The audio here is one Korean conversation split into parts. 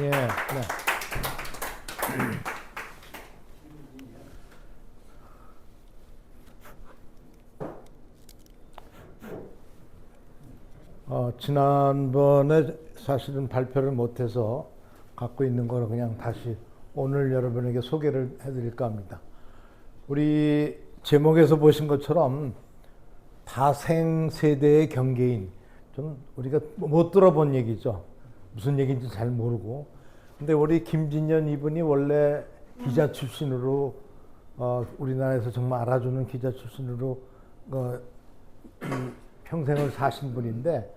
예, 네. 지난번에 사실은 발표를 못해서 갖고 있는 거를 그냥 다시 오늘 여러분에게 소개를 해드릴까 합니다. 우리 제목에서 보신 것처럼 다생세대의 경계인, 좀 우리가 못 들어본 얘기죠. 무슨 얘기인지 잘 모르고. 근데 우리 김진년 이분이 원래 기자 출신으로 우리나라에서 정말 알아주는 기자 출신으로 평생을 사신 분인데,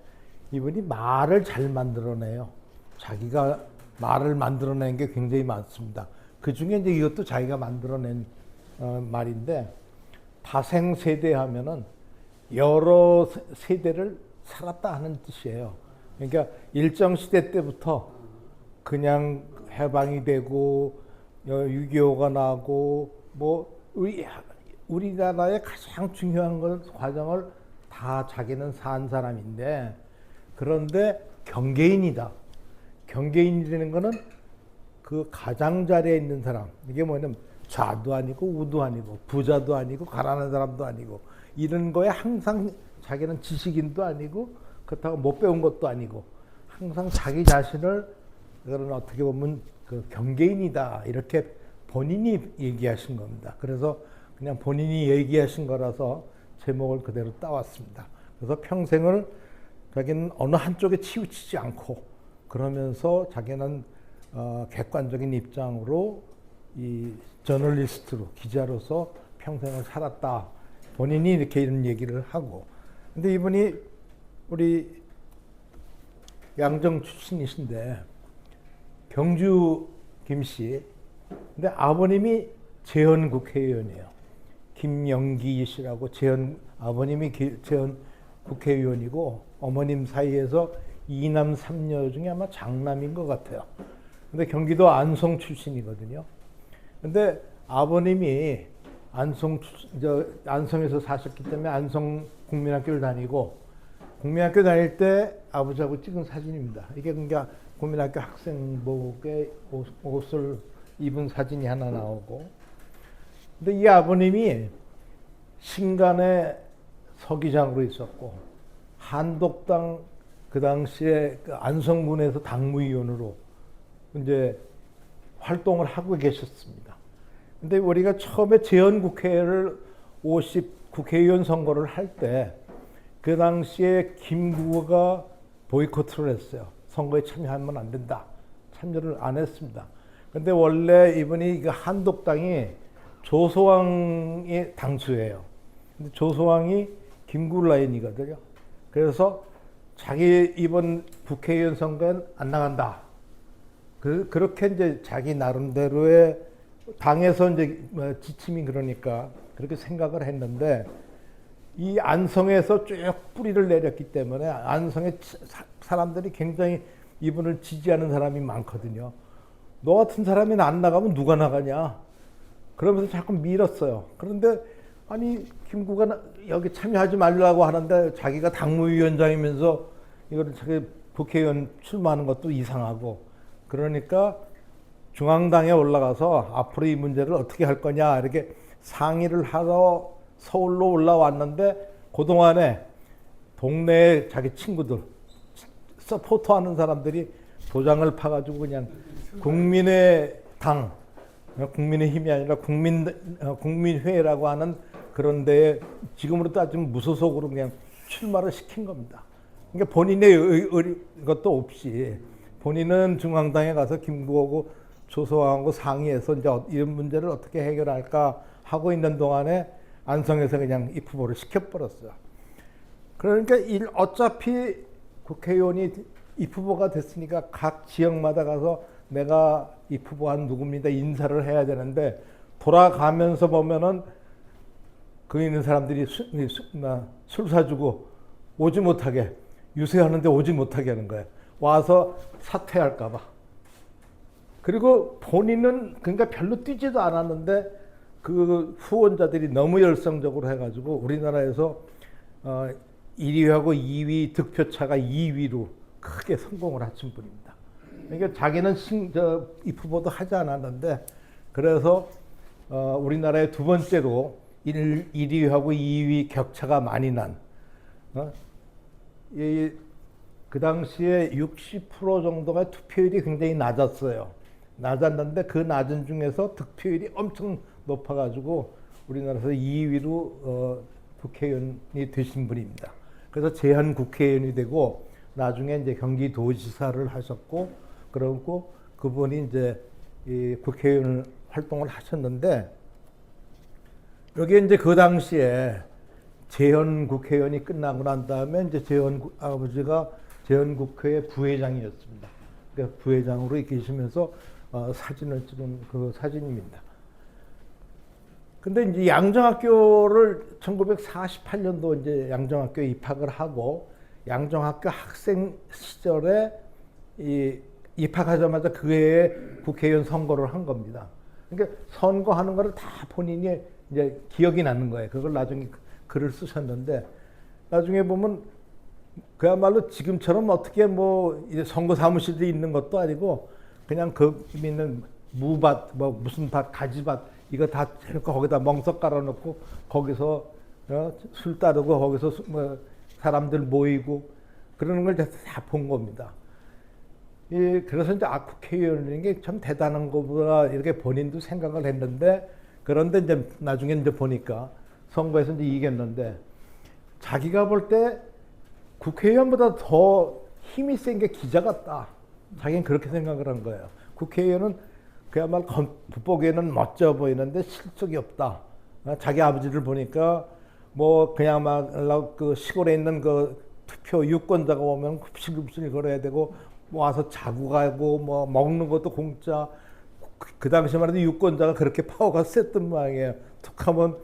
이분이 말을 잘 만들어내요. 자기가 말을 만들어낸 게 굉장히 많습니다. 그 중에 이제 이것도 자기가 만들어낸 말인데, 다생세대 하면은 여러 세대를 살았다 하는 뜻이에요. 그러니까 일정 시대 때부터 그냥 해방이 되고 6.25가 나고 뭐 우리나라의 가장 중요한 과정을 다 자기는 산 사람인데, 그런데 경계인이다. 경계인이라는 거는 그 가장자리에 있는 사람. 이게 뭐냐면 좌도 아니고 우도 아니고 부자도 아니고 가난한 사람도 아니고 이런 거에 항상 자기는 지식인도 아니고 그렇다고 못 배운 것도 아니고 항상 자기 자신을 그런 어떻게 보면 그 경계인이다 이렇게 본인이 얘기하신 겁니다. 그래서 그냥 본인이 얘기하신 거라서 제목을 그대로 따왔습니다. 그래서 평생을 자기는 어느 한쪽에 치우치지 않고 그러면서 자기는 객관적인 입장으로 이 저널리스트로 기자로서 평생을 살았다. 본인이 이렇게 이런 얘기를 하고. 근데 이분이 우리 양정 출신이신데 경주 김씨. 근데 아버님이 재헌 국회의원이에요. 김영기 씨라고 아버님이 재헌 국회의원이고 어머님 사이에서 2남 3녀 중에 아마 장남인 것 같아요. 근데 경기도 안성 출신이거든요. 근데 아버님이 안성에서 사셨기 때문에 안성 국민학교를 다니고, 국민학교 다닐 때 아버지하고 찍은 사진입니다. 이게 그러니까 국민학교 학생복의 옷을 입은 사진이 하나 나오고. 근데 이 아버님이 신간의 서기장으로 있었고, 한독당 그 당시에 안성군에서 당무위원으로 이제 활동을 하고 계셨습니다. 근데 우리가 처음에 재헌국회를 50 국회의원 선거를 할 때 그 당시에 김구가 보이콧을 했어요. 선거에 참여하면 안 된다. 참여를 안 했습니다. 근데 원래 이분이 한독당이 조소왕의 당수예요. 근데 조소왕이 김구 라인이거든요. 그래서 자기 이번 국회의원 선거엔 안 나간다. 그렇게 이제 자기 나름대로의 당에서 이제 지침이 그러니까 그렇게 생각을 했는데, 이 안성에서 쭉 뿌리를 내렸기 때문에 안성의 사람들이 굉장히 이분을 지지하는 사람이 많거든요. 너 같은 사람이 안 나가면 누가 나가냐? 그러면서 자꾸 밀었어요. 그런데 아니 김구가 여기 참여하지 말라고 하는데 자기가 당무위원장이면서 이거를 자기 국회의원 출마하는 것도 이상하고, 그러니까 중앙당에 올라가서 앞으로 이 문제를 어떻게 할 거냐 이렇게 상의를 하러 서울로 올라왔는데, 그동안에 동네에 자기 친구들 서포터하는 사람들이 도장을 파가지고 그냥 국민의 당, 국민의 힘이 아니라 국민회라고 하는 그런 데에 지금으로 따지면 무소속으로 그냥 출마를 시킨 겁니다. 그러니까 본인의 것도 없이 본인은 중앙당에 가서 김구하고 조소왕하고 상의해서 이제 이런 문제를 어떻게 해결할까 하고 있는 동안에 안성에서 그냥 입 후보를 시켜버렸어요. 그러니까 어차피 국회의원이 입 후보가 됐으니까 각 지역마다 가서 내가 입 후보한 누구입니다 인사를 해야 되는데, 돌아가면서 보면은 그 있는 사람들이 술 사주고 오지 못하게 유세하는데 오지 못하게 하는 거예요. 와서 사퇴할까 봐. 그리고 본인은 그러니까 별로 뛰지도 않았는데 그 후원자들이 너무 열성적으로 해가지고 우리나라에서 1위하고 2위 득표차가 2위로 크게 성공을 하신 분입니다. 그러니까 자기는 입 후보도 하지 않았는데 그래서 우리나라의 두 번째로 1위하고 2위 격차가 많이 난 그 당시에 60% 정도가 투표율이 굉장히 낮았어요. 낮았는데 그 낮은 중에서 득표율이 엄청 높아가지고 우리나라에서 2위로 국회의원이 되신 분입니다. 그래서 제한 국회의원이 되고 나중에 이제 경기도지사를 하셨고 그러고 그분이 이제 이 국회의원 활동을 하셨는데 여기 이제 그 당시에 재헌 국회의원이 끝나고 난 다음에 이제 아버지가 재헌국회의 부회장이었습니다. 그러니까 부회장으로 계시면서 사진을 찍은 그 사진입니다. 근데 이제 양정학교를 1948년도 이제 양정학교에 입학을 하고 양정학교 학생 시절에 입학하자마자 그 해에 국회의원 선거를 한 겁니다. 그러니까 선거하는 거를 다 본인이 이제 기억이 나는 거예요. 그걸 나중에 글을 쓰셨는데 나중에 보면 그야말로 지금처럼 어떻게 뭐 이제 선거 사무실도 있는 것도 아니고 그냥 그 있는 무밭 뭐 무슨 밭 가지밭 이거 다 거기다 멍석 깔아놓고 거기서 술 따르고 거기서 뭐 사람들 모이고 그러는 걸 다 본 겁니다. 그래서 이제 국회의원인 게 참 대단한 거구나 이렇게 본인도 생각을 했는데 그런데 이제 나중에 이제 보니까 선거에서 이제 이겼는데 자기가 볼 때 국회의원보다 더 힘이 센 게 기자 같다. 자기는 그렇게 생각을 한 거예요. 국회의원은 그야말로 겉보기에는 멋져 보이는데 실적이 없다. 자기 아버지를 보니까 뭐 그냥 막 그 시골에 있는 그 투표 유권자가 오면 굽실굽실 걸어야 되고 뭐 와서 자고 가고 뭐 먹는 것도 공짜. 그 당시만 해도 유권자가 그렇게 파워가 셌던 모양이에요. 툭하면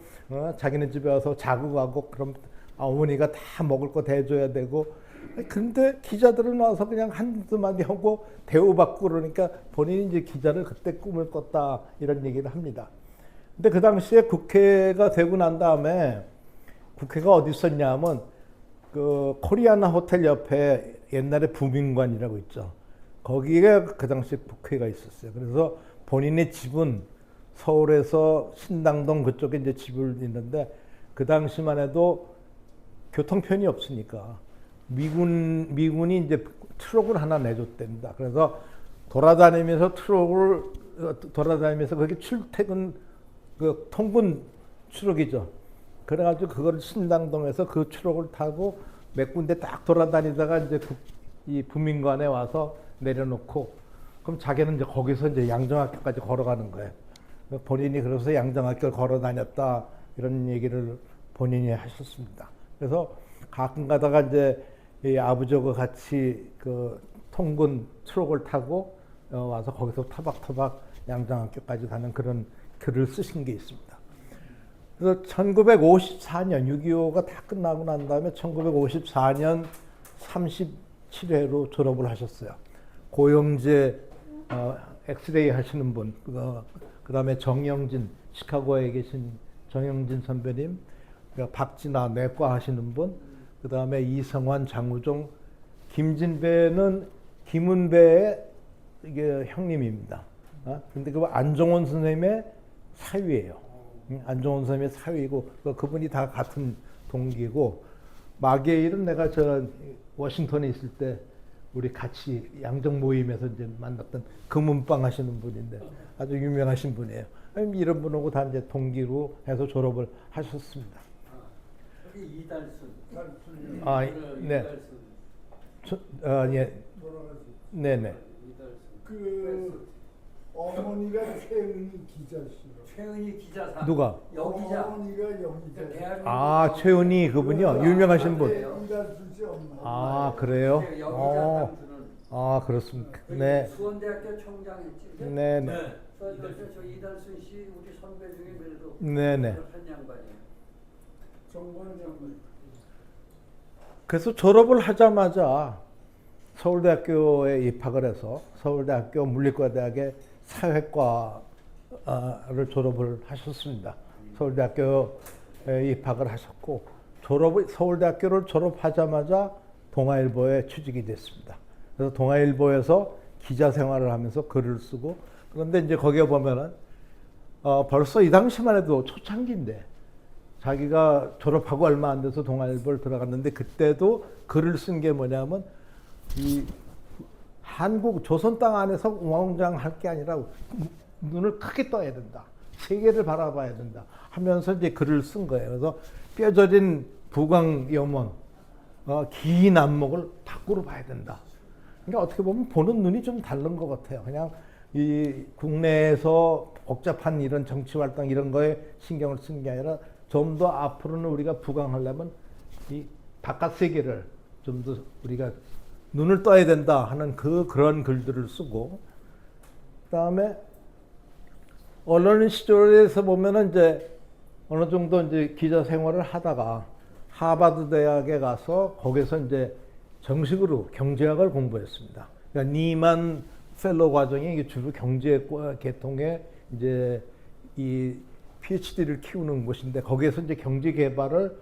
자기네 집에 와서 자고 가고 그럼 어머니가 다 먹을 거 대줘야 되고 근데 기자들은 와서 그냥 한두 마디 하고 대우받고 그러니까 본인이 이제 기자를 그때 꿈을 꿨다 이런 얘기를 합니다. 근데 그 당시에 국회가 되고 난 다음에 국회가 어디 있었냐면 그 코리아나 호텔 옆에 옛날에 부민관이라고 있죠. 거기에 그 당시에 국회가 있었어요. 그래서 본인의 집은 서울에서 신당동 그쪽에 이제 집을 있는데 그 당시만 해도 교통편이 없으니까 미군이 이제 트럭을 하나 내줬답니다. 그래서 돌아다니면서 그게 출퇴근 그 통근 트럭이죠. 그래가지고 그걸 신당동에서 그 트럭을 타고 몇 군데 딱 돌아다니다가 이제 이 부민관에 와서 내려놓고 그럼 자기는 이제 거기서 이제 양정학교까지 걸어가는 거예요. 본인이 그래서 양정학교를 걸어 다녔다 이런 얘기를 본인이 하셨습니다. 그래서 가끔 가다가 이제 이 아버지하고 같이 그 통근 트럭을 타고 와서 거기서 타박타박 양정학교까지 가는 그런 글을 쓰신 게 있습니다. 그래서 1954년 6.25가 다 끝나고 난 다음에 1954년 37회로 졸업을 하셨어요. 고영재 엑스레이 하시는 분, 그 다음에 정영진, 시카고에 계신 정영진 선배님, 박진아 내과 하시는 분, 그 다음에 이성환, 장우종, 김진배는 김은배의 이게 형님입니다. 근데 그 안종원 선생님의 사위예요. 안종원 선생님의 사위고 그분이 다 같은 동기고 마게일은 내가 저 워싱턴에 있을 때 우리 같이 양정 모임에서 이제 만났던 금은방 하시는 분인데 아주 유명하신 분이에요. 이런 분하고 다 이제 동기로 해서 졸업을 하셨습니다. 이달순. 네. 예. 네네. 그 어머니가 최은희 기자시요. 최은희 기자사. 누가? 여기자. 어머니가 여기자. 최은희 그분요. 유명하신 분. 이달순 씨 엄마. 그래요? 여기자 땅주는. 그렇습니까? 네. 수원대학교 총장했지. 네네. 저 이달순 씨 우리 선배 중에 그래도 네네. 한 양반이에요. 정관. 그래서 졸업을 하자마자 서울대학교에 입학을 해서 서울대학교 물리과대학의 사회과를 졸업을 하셨습니다. 서울대학교에 입학을 하셨고 서울대학교를 졸업하자마자 동아일보에 취직이 됐습니다. 그래서 동아일보에서 기자 생활을 하면서 글을 쓰고 그런데 이제 거기에 보면은 벌써 이 당시만 해도 초창기인데 자기가 졸업하고 얼마 안 돼서 동아일보를 들어갔는데 그때도 글을 쓴 게 뭐냐면 이 한국 조선 땅 안에서 웅황웅장할 게 아니라 눈을 크게 떠야 된다. 세계를 바라봐야 된다. 하면서 이제 글을 쓴 거예요. 그래서 뼈저린 부광염원, 긴 안목을 밖으로 봐야 된다. 그러니까 어떻게 보면 보는 눈이 좀 다른 것 같아요. 그냥 이 국내에서 복잡한 이런 정치 활동 이런 거에 신경을 쓰는 게 아니라 좀 더 앞으로는 우리가 부강하려면 이 바깥 세계를 좀 더 우리가 눈을 떠야 된다 하는 그런 글들을 쓰고 그다음에 언론 시절에서 보면은 이제 어느 정도 이제 기자 생활을 하다가 하버드 대학에 가서 거기서 이제 정식으로 경제학을 공부했습니다. 그러니까 니만 펠로 과정이 주로 경제 계통의 이제 이 PhD를 키우는 곳인데 거기에서 이제 경제 개발을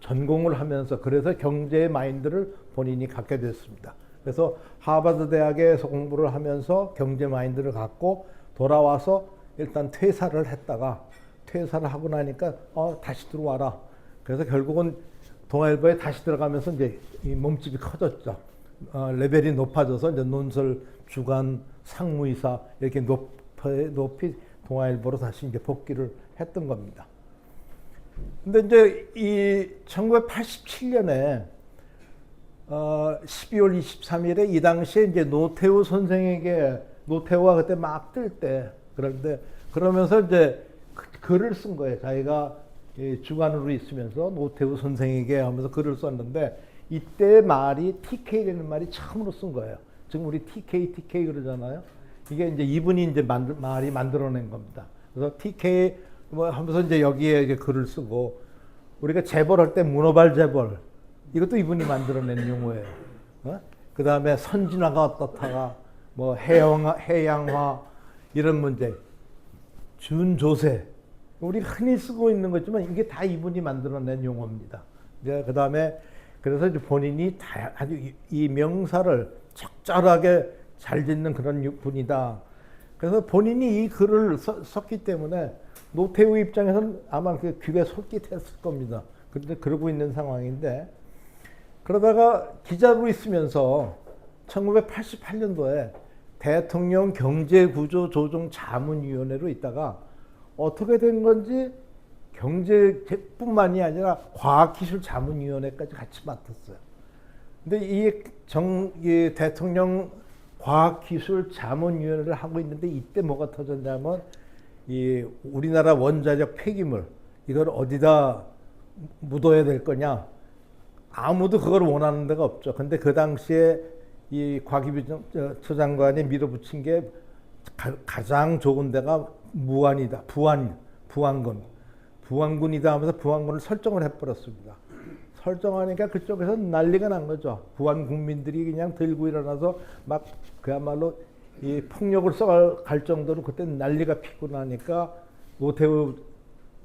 전공을 하면서 그래서 경제의 마인드를 본인이 갖게 됐습니다. 그래서 하버드 대학에서 공부를 하면서 경제 마인드를 갖고 돌아와서 일단 퇴사를 했다가 퇴사를 하고 나니까 다시 들어와라. 그래서 결국은 동아일보에 다시 들어가면서 이제 이 몸집이 커졌죠. 레벨이 높아져서 이제 논설, 주간, 상무이사 이렇게 높이 동아일보로 다시 이제 복귀를 했던 겁니다. 근데 이제 이 1987년에 12월 23일에 이 당시에 이제 노태우 선생에게 노태우가 그때 막 뜰 때 그런데 그러면서 이제 글을 쓴 거예요. 자기가 주관으로 있으면서 노태우 선생에게 하면서 글을 썼는데 이때 말이 TK라는 말이 처음으로 쓴 거예요. 지금 우리 TK 그러잖아요. 이게 이제 이분이 이제 말이 만들어낸 겁니다. 그래서 TK 뭐 하면서 이제 여기에 이제 글을 쓰고 우리가 재벌할 때 문어발 재벌 이것도 이분이 만들어낸 용어예요. 그 다음에 선진화가 어떻다가 뭐 해양화 이런 문제, 준조세 우리 흔히 쓰고 있는 거지만 이게 다 이분이 만들어낸 용어입니다. 그 다음에 그래서 이제 본인이 아주 이 명사를 적절하게 잘 짓는 그런 분이다. 그래서 본인이 이 글을 썼기 때문에 노태우 입장에서는 아마 그 귀가 솔깃했을 겁니다. 그런데 그러고 있는 상황인데 그러다가 기자로 있으면서 1988년도에 대통령 경제구조조정자문위원회로 있다가 어떻게 된 건지 경제뿐만이 아니라 과학기술자문위원회까지 같이 맡았어요. 근데 이 대통령 과학기술자문위원회를 하고 있는데 이때 뭐가 터졌냐면 이 우리나라 원자력 폐기물 이걸 어디다 묻어야 될 거냐 아무도 그걸 원하는 데가 없죠. 근데 그 당시에 이 과기부 장관이 밀어붙인 게 가장 좋은 데가 무안이다. 부안군이다 하면서 부안군을 설정을 해버렸습니다. 설정하니까 그쪽에서 난리가 난 거죠. 부안 국민들이 그냥 들고 일어나서 막 그야말로 이 폭력을 써갈 정도로 그때 난리가 피고 나니까 노태우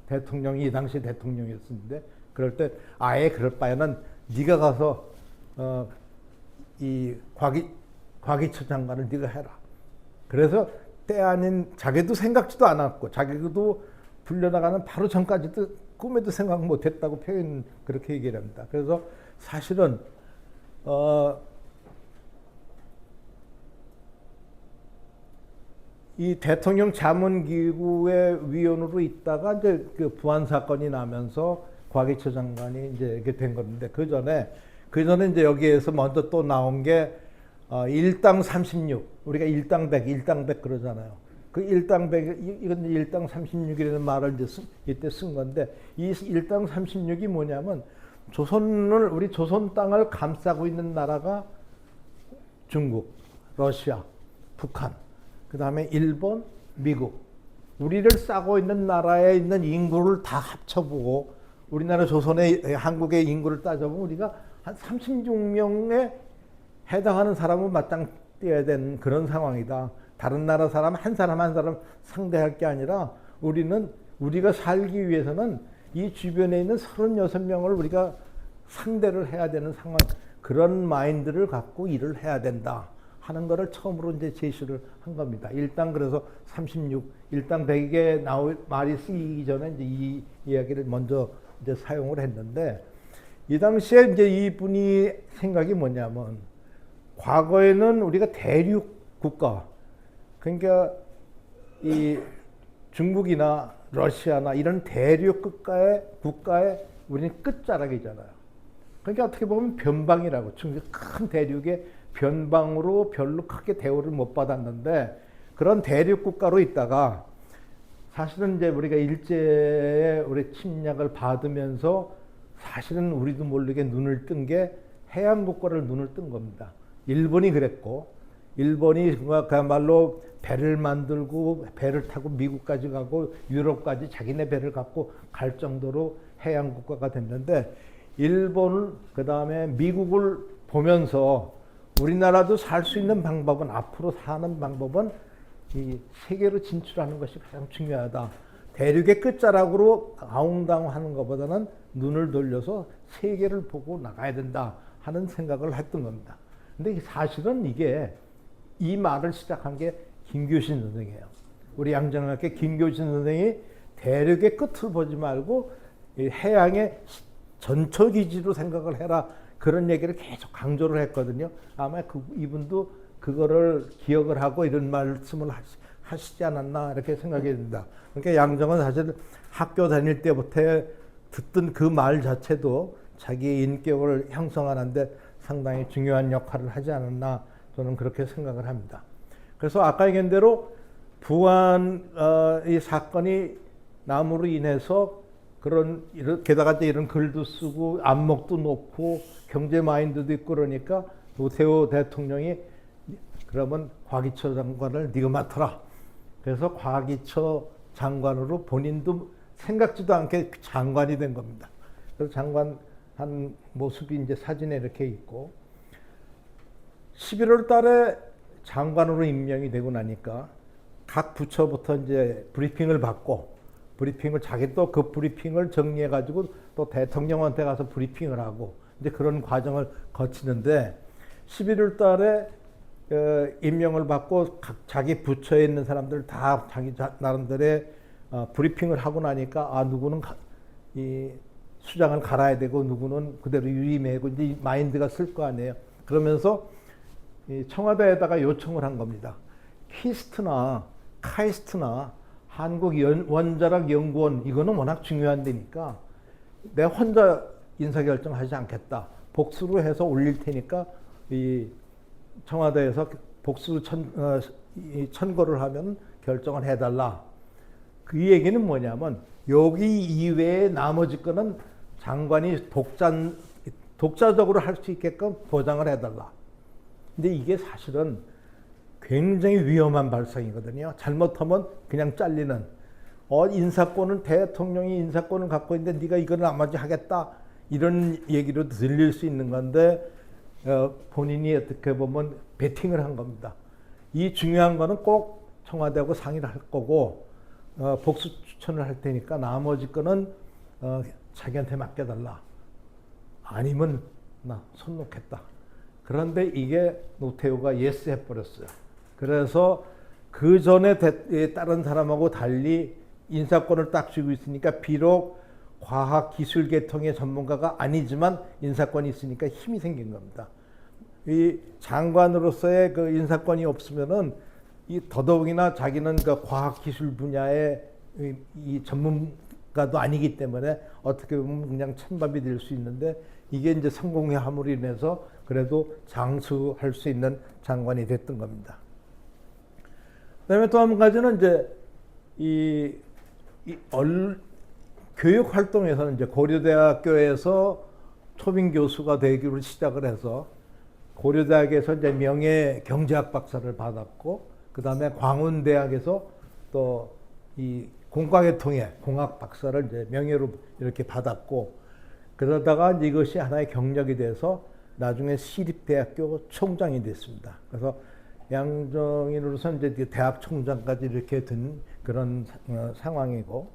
대통령이 이 당시 대통령이었는데 그럴 때 아예 그럴 바에는 네가 가서 이 과기처 장관을 네가 해라. 그래서 때 아닌 자기도 생각지도 않았고 자기도 불려나가는 바로 전까지도 꿈에도 생각 못했다고 그렇게 얘기를 합니다. 그래서 사실은 이 대통령 자문기구의 위원으로 있다가 이제 그 부안 사건이 나면서 과기처 장관이 이제 이렇게 된 건데 그 전에 이제 여기에서 먼저 또 나온 게 일당 36 우리가 일당 100 그러잖아요. 그 일당 100 이건 일당 36이라는 말을 이제 이때 쓴 건데 이 일당 36이 뭐냐면 우리 조선 땅을 감싸고 있는 나라가 중국, 러시아, 북한, 그 다음에 일본, 미국 우리를 싸고 있는 나라에 있는 인구를 다 합쳐보고 우리나라 조선의 한국의 인구를 따져보면 우리가 한 36명에 해당하는 사람은 마땅 떼야 되는 그런 상황이다. 다른 나라 사람 한 사람 상대할 게 아니라 우리가 살기 위해서는 이 주변에 있는 36명을 우리가 상대를 해야 되는 상황 그런 마인드를 갖고 일을 해야 된다 하는 거를 처음으로 이제 제시를 한 겁니다. 일단 그래서 36, 일단 100에 말이 쓰이기 전에 이제 이 이야기를 먼저 이제 사용을 했는데, 이 당시에 이제 이분이 생각이 뭐냐면, 과거에는 우리가 대륙 국가, 그러니까 이 중국이나 러시아나 이런 대륙 국가의 우리는 끝자락이잖아요. 그러니까 어떻게 보면 변방이라고, 큰 대륙의 변방으로 별로 크게 대우를 못 받았는데, 그런 대륙 국가로 있다가 사실은 이제 우리가 일제의 우리 침략을 받으면서 사실은 우리도 모르게 눈을 뜬 게 해양 국가를 눈을 뜬 겁니다. 일본이 그랬고, 일본이 그야말로 배를 만들고 배를 타고 미국까지 가고 유럽까지 자기네 배를 갖고 갈 정도로 해양 국가가 됐는데, 일본 그다음에 미국을 보면서 우리나라도 살 수 있는 방법은, 앞으로 사는 방법은 이 세계로 진출하는 것이 가장 중요하다. 대륙의 끝자락으로 아웅다웅하는 것보다는 눈을 돌려서 세계를 보고 나가야 된다 하는 생각을 했던 겁니다. 근데 사실은 이게, 이 말을 시작한 게 김교신 선생이에요. 우리 양정학계 김교신 선생이 대륙의 끝을 보지 말고 해양의 전초기지로 생각을 해라, 그런 얘기를 계속 강조를 했거든요. 아마 이분도 그거를 기억을 하고 이런 말씀을 하시지 않았나 이렇게 생각이 듭니다. 그러니까 양정은 사실 학교 다닐 때부터 듣던 그 말 자체도 자기의 인격을 형성하는데 상당히 중요한 역할을 하지 않았나, 저는 그렇게 생각을 합니다. 그래서 아까 얘기한 대로 부안 이 사건이 남으로 인해서 게다가 이런 글도 쓰고 안목도 높고 경제 마인드도 있고 그러니까 노태우 대통령이 그러면 과기처 장관을 네가 맡아라. 그래서 과기처 장관으로 본인도 생각지도 않게 장관이 된 겁니다. 그래서 장관 한 모습이 이제 사진에 이렇게 있고, 11월 달에 장관으로 임명이 되고 나니까 각 부처부터 이제 브리핑을 받고, 자기 또 그 브리핑을 정리해 가지고 또 대통령한테 가서 브리핑을 하고, 이제 그런 과정을 거치는데, 11월 달에 임명을 받고 자기 부처에 있는 사람들 다 자기 나름대로의 브리핑을 하고 나니까, 누구는 이 수장을 갈아야 되고 누구는 그대로 유임해고, 이제 마인드가 쓸 거 아니에요. 그러면서 청와대에다가 요청을 한 겁니다. 키스트나 카이스트나 한국 원자력 연구원, 이거는 워낙 중요한 데니까 내가 혼자 인사결정하지 않겠다. 복수로 해서 올릴 테니까 이 청와대에서 복수 천거를 하면 결정을 해달라. 그 얘기는 뭐냐면, 여기 이외에 나머지 거는 장관이 독자적으로 할 수 있게끔 보장을 해달라. 근데 이게 사실은 굉장히 위험한 발상이거든요. 잘못하면 그냥 잘리는. 인사권은, 대통령이 인사권을 갖고 있는데 네가 이걸 나머지 하겠다, 이런 얘기로 들릴 수 있는 건데, 본인이 어떻게 보면 베팅을 한 겁니다. 이 중요한 거는 꼭 청와대하고 상의를 할 거고, 복수 추천을 할 테니까 나머지 거는 자기한테 맡겨달라. 아니면 나 손 놓겠다. 그런데 이게 노태우가 예스 해버렸어요. 그래서 그 전에 다른 사람하고 달리 인사권을 딱 쥐고 있으니까, 비록 과학기술계통의 전문가가 아니지만 인사권이 있으니까 힘이 생긴 겁니다. 이 장관으로서의 그 인사권이 없으면은, 이 더더욱이나 자기는 그 과학기술 분야의 이 전문가도 아니기 때문에 어떻게 보면 그냥 찬밥이 될 수 있는데, 이게 이제 성공의 함으로 인해서 그래도 장수할 수 있는 장관이 됐던 겁니다. 그다음에 또 한 가지는 이제 교육 활동에서는 이제 고려대학교에서 초빙 교수가 되기로 시작을 해서, 고려대학에서 이제 명예 경제학 박사를 받았고, 그 다음에 광운대학에서 또 이 공과계통의 공학 박사를 이제 명예로 이렇게 받았고, 그러다가 이것이 하나의 경력이 돼서 나중에 시립대학교 총장이 됐습니다. 그래서 양정인으로서 이제 대학 총장까지 이렇게 된 그런 상황이고,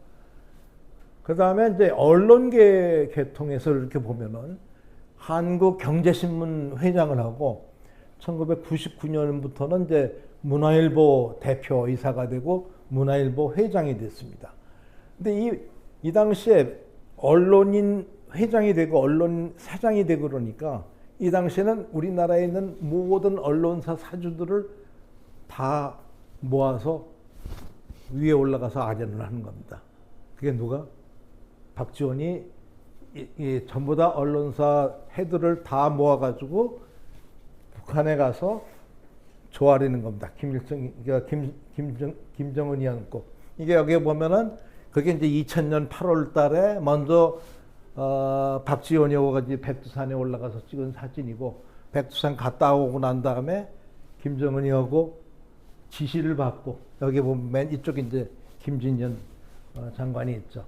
그 다음에 이제 언론계 계통에서 이렇게 보면은 한국경제신문 회장을 하고, 1999년부터는 이제 문화일보 대표이사가 되고 문화일보 회장이 됐습니다. 근데 이 당시에 언론인 회장이 되고 언론 사장이 되고 그러니까 이 당시에는 우리나라에 있는 모든 언론사 사주들을 다 모아서 위에 올라가서 아련을 하는 겁니다. 그게 누가? 박지원이 전부 다 언론사 헤드를 다 모아가지고 북한에 가서 조아리는 겁니다. 김정은이 얹고. 이게 여기에 보면은 그게 이제 2000년 8월 달에 먼저 박지원이 오가지고 백두산에 올라가서 찍은 사진이고, 백두산 갔다 오고 난 다음에 김정은이 오고 지시를 받고, 여기 보면 맨 이쪽에 이제 김진년 장관이 있죠.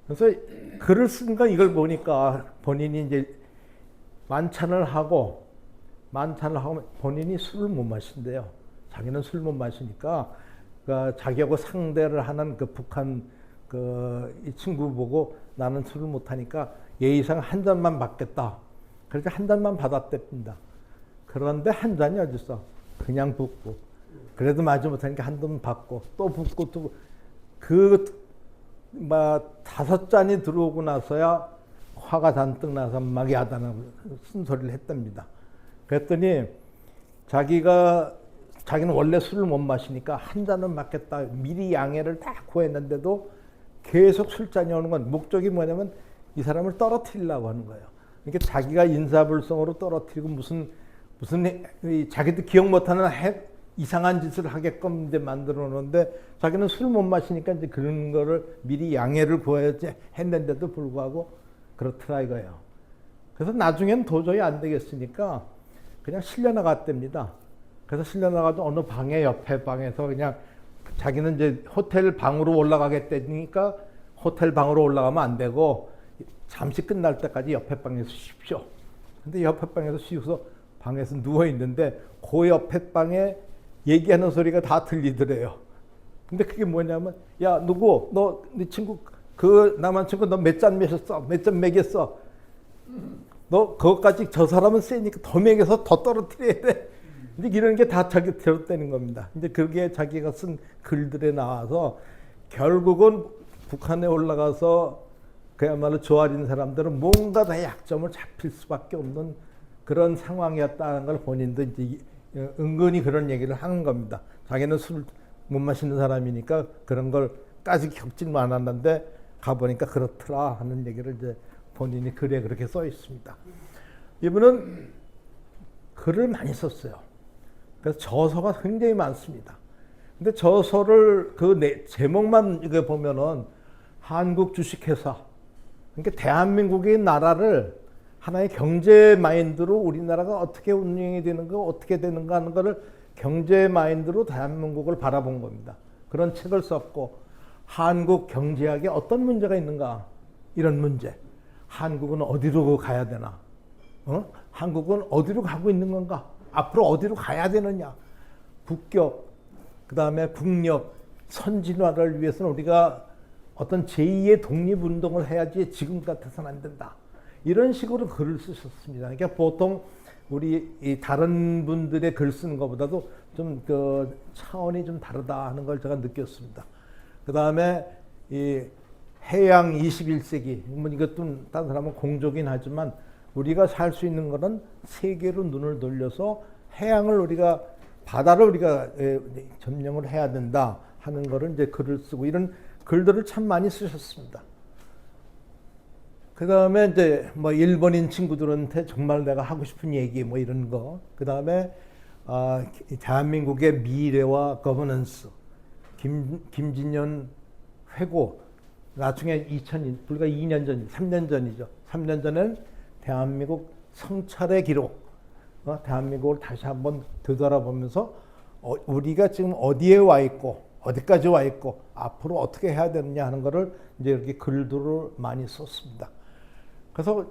그래서 글을 쓴 거 이걸 보니까 본인이 이제 만찬을 하고 본인이 술을 못 마신대요. 자기는 술 못 마시니까 자기하고 상대를 하는 그 북한 이 친구 보고 나는 술을 못 하니까 예의상 한 잔만 받겠다. 그렇게 한 잔만 받았답니다. 그런데 한 잔이 어딨어? 그냥 붓고. 그래도 마지 못하니까 한 잔 받고 또 붓고 또 다섯 잔이 들어오고 나서야 화가 잔뜩 나서 막 야단을 쓴소리를 했답니다. 그랬더니 자기는 원래 술을 못 마시니까 한 잔은 맞겠다. 미리 양해를 다 구했는데도 계속 술잔이 오는 건 목적이 뭐냐면 이 사람을 떨어뜨리려고 하는 거예요. 그러니까 자기가 인사불성으로 떨어뜨리고 무슨 자기도 기억 못하는 이상한 짓을 하게끔 이제 만들어 놓는데 자기는 술 못 마시니까 이제 그런 거를 미리 양해를 구해야지 했는데도 불구하고 그렇더라 이거예요. 그래서 나중엔 도저히 안 되겠으니까 그냥 실려나갔답니다. 그래서 실려나가도 어느 방에 옆에 방에서 그냥 자기는 이제 호텔 방으로 올라가겠다니까 호텔 방으로 올라가면 안 되고 잠시 끝날 때까지 옆에 방에서 쉬십시오. 근데 옆에 방에서 쉬어서 방에서 누워 있는데 그 옆에 방에 얘기하는 소리가 다 들리더래요. 근데 그게 뭐냐면 야 누구 너 네 친구 그 남한 친구 너 몇 잔 마셨어? 몇 잔 먹였어? 너 그것까지 저 사람은 세니까 더 먹여서 더 떨어뜨려야 돼. 이제 이런 게 다 자기 들었다는 겁니다. 이제 그게 자기가 쓴 글들에 나와서 결국은 북한에 올라가서 그야말로 조아린 사람들은 뭔가 다 약점을 잡힐 수밖에 없는 그런 상황이었다는 걸 본인도 이제 은근히 그런 얘기를 하는 겁니다. 자기는 술 못 마시는 사람이니까 그런 걸까지 겪지는 않았는데 가보니까 그렇더라 하는 얘기를 이제 본인이 글에 그렇게 써 있습니다. 이분은 글을 많이 썼어요. 그래서 저서가 굉장히 많습니다. 근데 저서를 제목만 이거 보면은 한국 주식회사, 그러니까 대한민국의 나라를 하나의 경제 마인드로 우리나라가 어떻게 운영이 되는가, 어떻게 되는가 하는 거를 경제 마인드로 대한민국을 바라본 겁니다. 그런 책을 썼고, 한국 경제학에 어떤 문제가 있는가, 이런 문제. 한국은 어디로 가야 되나? 한국은 어디로 가고 있는 건가? 앞으로 어디로 가야 되느냐? 국격, 그 다음에 국력, 선진화를 위해서는 우리가 어떤 제2의 독립운동을 해야지 지금 같아서는 안 된다. 이런 식으로 글을 쓰셨습니다. 그러니까 보통 우리 다른 분들의 글 쓰는 것보다도 좀 차원이 좀 다르다 하는 걸 제가 느꼈습니다. 그 다음에 이 해양 21세기, 뭐 이것도 다른 사람은 공조긴 하지만 우리가 살 수 있는 것은 세계로 눈을 돌려서 바다를 우리가 점령을 해야 된다 하는 거를 이제 글을 쓰고 이런 글들을 참 많이 쓰셨습니다. 그 다음에 이제 뭐 일본인 친구들한테 정말 내가 하고 싶은 얘기 뭐 이런 거. 그 다음에 대한민국의 미래와 거버넌스, 김진년 회고, 나중에 불과 2년 전, 3년 전이죠. 3년 전엔 대한민국 성찰의 기록, 대한민국을 다시 한번 되돌아보면서 우리가 지금 어디에 와 있고, 어디까지 와 있고, 앞으로 어떻게 해야 되느냐 하는 거를 이제 이렇게 글들을 많이 썼습니다. 그래서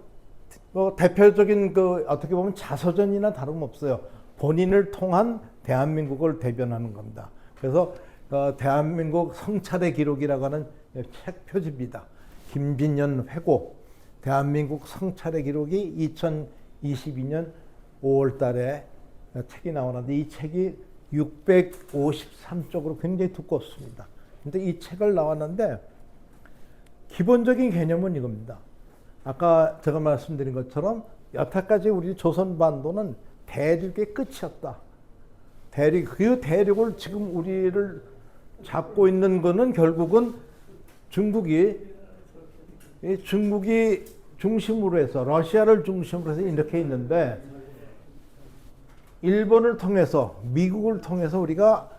대표적인 어떻게 보면 자서전이나 다름없어요. 본인을 통한 대한민국을 대변하는 겁니다. 그래서 대한민국 성찰의 기록이라고 하는 책 표지입니다. 김진년 회고, 대한민국 성찰의 기록이 2022년 5월 달에 책이 나오는데 이 책이 653쪽으로 굉장히 두껍습니다. 근데 이 책을 나왔는데 기본적인 개념은 이겁니다. 아까 제가 말씀드린 것처럼 여태까지 우리 조선반도는 대륙의 끝이었다. 그 대륙을 지금 우리를 잡고 있는 거는 결국은 중국이 중심으로 해서 러시아를 중심으로 해서 이렇게 있는데 일본을 통해서 미국을 통해서 우리가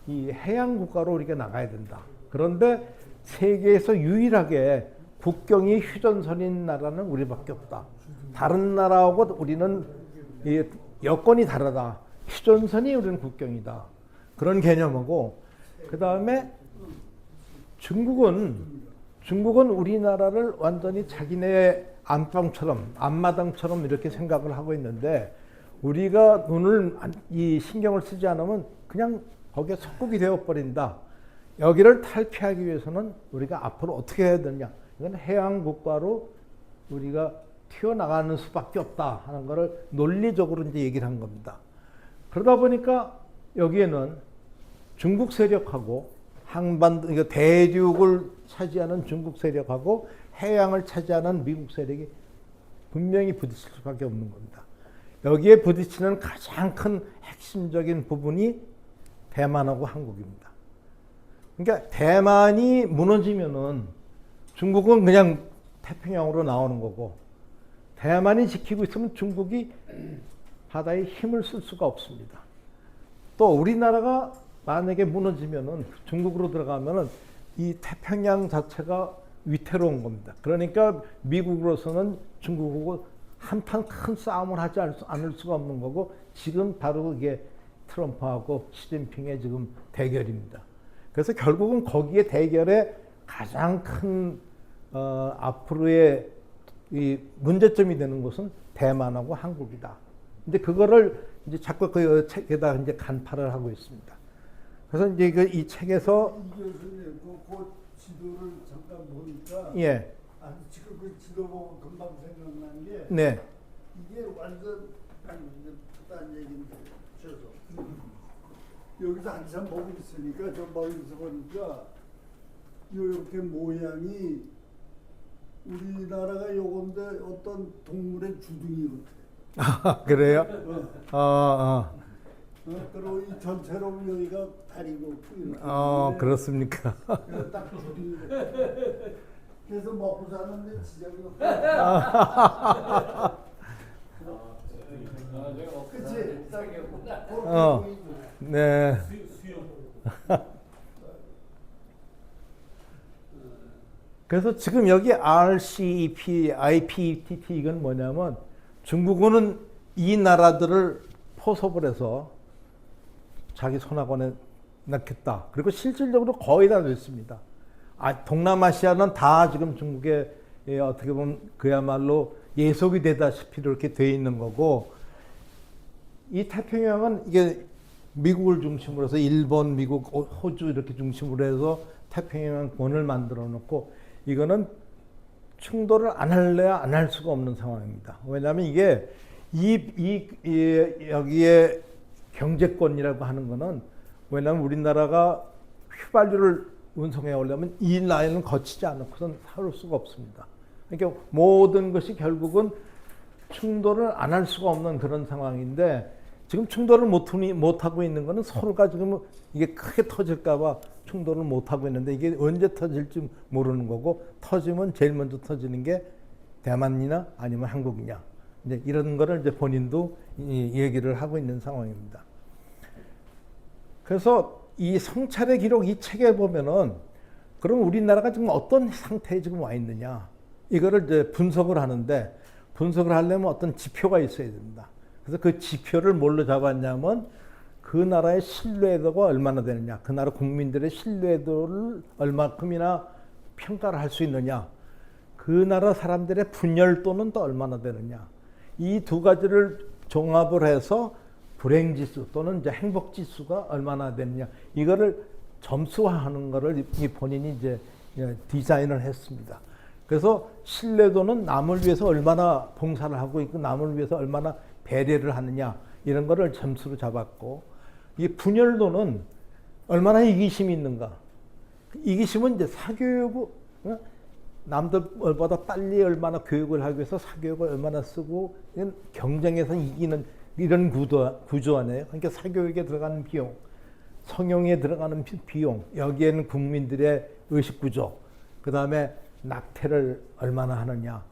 이 해양 국가로 우리가 나가야 된다. 그런데 세계에서 유일하게 국경이 휴전선인 나라는 우리밖에 없다. 다른 나라하고 우리는 이 여건이 다르다. 휴전선이 우리는 국경이다. 그런 개념이고 그 다음에 중국은 우리나라를 완전히 자기네 안방처럼 앞마당처럼 이렇게 생각을 하고 있는데 우리가 이 신경을 쓰지 않으면 그냥 거기에 속국이 되어버린다. 여기를 탈피하기 위해서는 우리가 앞으로 어떻게 해야 되느냐. 이건 해양 국가로 우리가 튀어나가는 수밖에 없다 하는 것을 논리적으로 이제 얘기를 한 겁니다. 그러다 보니까 여기에는 중국 세력하고 한반도, 그러니까 대륙을 차지하는 중국 세력하고 해양을 차지하는 미국 세력이 분명히 부딪힐 수밖에 없는 겁니다. 여기에 부딪히는 가장 큰 핵심적인 부분이 대만하고 한국입니다. 그러니까 대만이 무너지면은 중국은 그냥 태평양으로 나오는 거고 대만이 지키고 있으면 중국이 바다에 힘을 쓸 수가 없습니다. 또 우리나라가 만약에 무너지면은 중국으로 들어가면은 이 태평양 자체가 위태로운 겁니다. 그러니까 미국으로서는 중국하고 한판 큰 싸움을 하지 않을 수가 없는 거고 지금 바로 이게 트럼프하고 시진핑의 지금 대결입니다. 그래서 결국은 거기에 대결의 가장 큰 앞으로의 이 문제점이 되는 것은 대만하고 한국이다. 근데 그거를 이제 자꾸 그 책에다 이제 간파를 하고 있습니다. 그래서 이제 이 책에서 교수님 그 지도를 잠깐 보니까 예, 아니 지금 그 지도 보고 금방 생각난 게 네, 이게 완전 딴 얘기인데 여기서 한참 보고 있으니까 저 멀리서 보니까 이렇게 모양이 우리나라가 요건데 어떤 동물의 주둥이 같아. 아, 그래요? 그리고 이 전체로 여기가 다리고 그렇습니까? 그래서 딱 주둥이 같아. 그래서 먹고 사는데 지적이 그치? 네. 그래서 지금 여기 RCEP, IPEFTA 이건 뭐냐면 중국은 이 나라들을 포섭을 해서 자기 손아귀에 넣겠다. 그리고 실질적으로 거의 다 됐습니다. 동남아시아는 다 지금 중국에 어떻게 보면 그야말로 예속이 되다시피 이렇게 돼 있는 거고 이 태평양은 이게 미국을 중심으로 해서 일본, 미국, 호주 이렇게 중심으로 해서 태평양권을 만들어 놓고 이거는 충돌을 안 할래야 안 할 수가 없는 상황입니다. 왜냐하면 이게 여기에 경제권이라고 하는 거는 왜냐하면 우리나라가 휘발유를 운송해 오려면 이 라인을 거치지 않고선 살 수가 없습니다. 그러니까 모든 것이 결국은 충돌을 안 할 수가 없는 그런 상황인데 지금 충돌을 못 하고 있는 거는 서로가 지금 이게 크게 터질까봐 충돌을 못 하고 있는데 이게 언제 터질지 모르는 거고 터지면 제일 먼저 터지는 게 대만이나 아니면 한국이냐 이제 이런 거를 이제 본인도 얘기를 하고 있는 상황입니다. 그래서 이 성찰의 기록 이 책에 보면은 그럼 우리나라가 지금 어떤 상태에 지금 와 있느냐 이거를 이제 분석을 하는데 분석을 하려면 어떤 지표가 있어야 됩니다. 그래서 그 지표를 뭘로 잡았냐면 그 나라의 신뢰도가 얼마나 되느냐, 그 나라 국민들의 신뢰도를 얼마큼이나 평가를 할 수 있느냐, 그 나라 사람들의 분열도는 또 얼마나 되느냐, 이 두 가지를 종합을 해서 불행지수 또는 이제 행복지수가 얼마나 되느냐, 이거를 점수화하는 거를 본인이 이제 디자인을 했습니다. 그래서 신뢰도는 남을 위해서 얼마나 봉사를 하고 있고 남을 위해서 얼마나 배려를 하느냐 이런 거를 점수로 잡았고, 이 분열도는 얼마나 이기심이 있는가. 이기심은 이제 사교육을 남들보다 빨리 얼마나 교육을 하기 위해서 사교육을 얼마나 쓰고 경쟁에서 이기는 이런 구조 안에요. 그러니까 사교육에 들어가는 비용, 성형에 들어가는 비용, 여기에는 국민들의 의식 구조, 그 다음에 낙태를 얼마나 하느냐,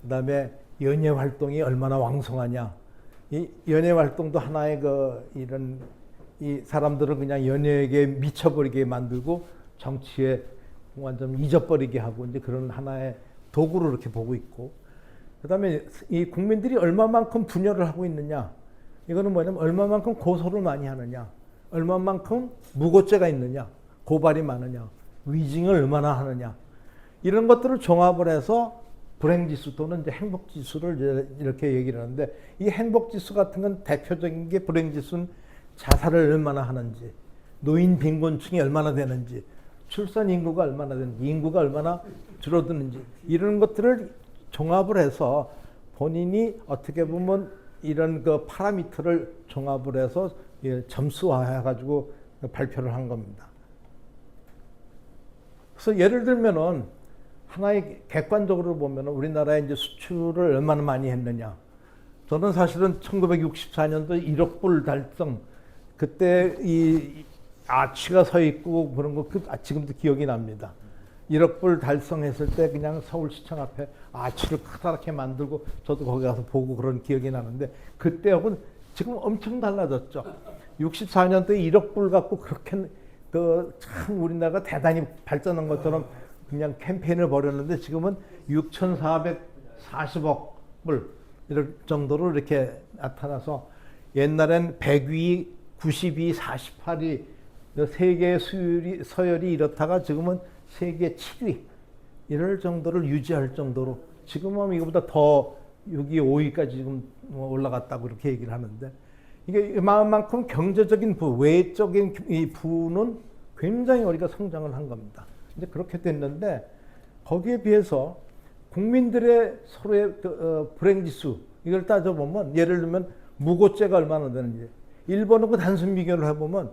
그 다음에 연예 활동이 얼마나 왕성하냐. 이 연예 활동도 하나의 이런 이 사람들을 그냥 연예에 미쳐버리게 만들고 정치에 완전 잊어버리게 하고 이제 그런 하나의 도구로 이렇게 보고 있고, 그 다음에 이 국민들이 얼마만큼 분열을 하고 있느냐. 이거는 뭐냐면 얼마만큼 고소를 많이 하느냐, 얼마만큼 무고죄가 있느냐, 고발이 많으냐, 위증을 얼마나 하느냐, 이런 것들을 종합을 해서 불행지수 또는 이제 행복지수를 이렇게 얘기를 하는데, 이 행복지수 같은 건 대표적인 게 불행지수는 자살을 얼마나 하는지, 노인 빈곤층이 얼마나 되는지, 출산 인구가 얼마나 되는지, 인구가 얼마나 줄어드는지, 이런 것들을 종합을 해서 본인이 어떻게 보면 이런 파라미터를 종합을 해서 점수화해가지고 발표를 한 겁니다. 그래서 예를 들면은 하나의 객관적으로 보면 우리나라의 이제 수출을 얼마나 많이 했느냐. 저는 사실은 1964년도 1억 불 달성, 그때 이 아치가 서 있고 그런 거 지금도 기억이 납니다. 1억 불 달성했을 때 그냥 서울시청 앞에 아치를 커다랗게 만들고 저도 거기 가서 보고 그런 기억이 나는데, 그때하고는 지금 엄청 달라졌죠. 64년도에 1억 불 갖고 그렇게 참 우리나라가 대단히 발전한 것처럼 그냥 캠페인을 벌였는데, 지금은 6,440억 불 이럴 정도로 이렇게 나타나서, 옛날엔 100위, 90위, 48위 세계 서열이 이렇다가 지금은 세계 7위 이럴 정도를 유지할 정도로, 지금은 이거보다 더 6위, 5위까지 지금 올라갔다고 이렇게 얘기를 하는데, 이게 이만큼 경제적인 외적인 이 부는 굉장히 우리가 성장을 한 겁니다. 이제 그렇게 됐는데, 거기에 비해서 국민들의 서로의 불행지수 이걸 따져보면, 예를 들면 무고죄가 얼마나 되는지, 일본하고 단순 비교를 해보면